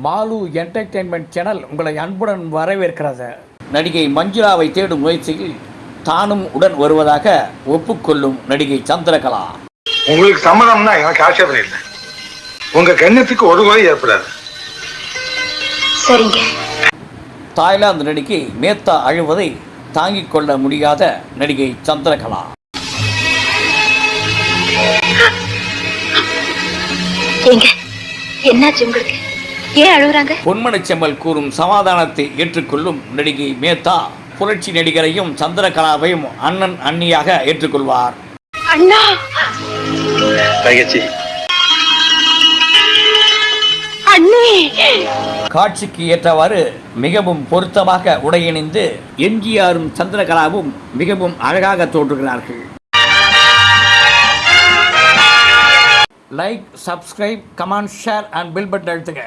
Mall entertainment channel உங்களை அன்புடன் வரவேற்கிறது. நடிகை மஞ்சுளாவை தேடும் முயற்சியில் தானும் உடன் வருவதாக ஒப்புக்கொள்ளும் நடிகை சந்திரகலா. உங்களுக்கு சம்மதம்னா எனக்கு ஆட்சேபனை இல்லை. உங்க கண்ணியத்துக்கு ஒரு குறை ஏற்படாது. சரிங்க. தாய்லாந்து நடிகை மேத்தா அழுவதை தாங்கிக் கொள்ள முடியாத நடிகை சந்திரகலா. என்னாச்சு உங்களுக்கு? ஏன் அழுகுறாங்க? பொன்மனச்செம்மல் கூறும் சமாதானத்தை ஏற்றுக்கொள்ளும் நடிகை மேத்தா புரட்சி நடிகரையும் சந்திரகலாவையும் அண்ணன் அண்ணியாக ஏற்றுக்கொள்வார். அண்ணா தங்கச்சி அண்ணே. காட்சிக்கு ஏற்றவாறு மிகவும் பொருத்தமாக உடையணிந்து எம்ஜிஆரும் சந்திரகலாவும் மிகவும் அழகாக தோன்றுகிறார்கள். Like, subscribe, comment, share and bell button அழுத்துங்க.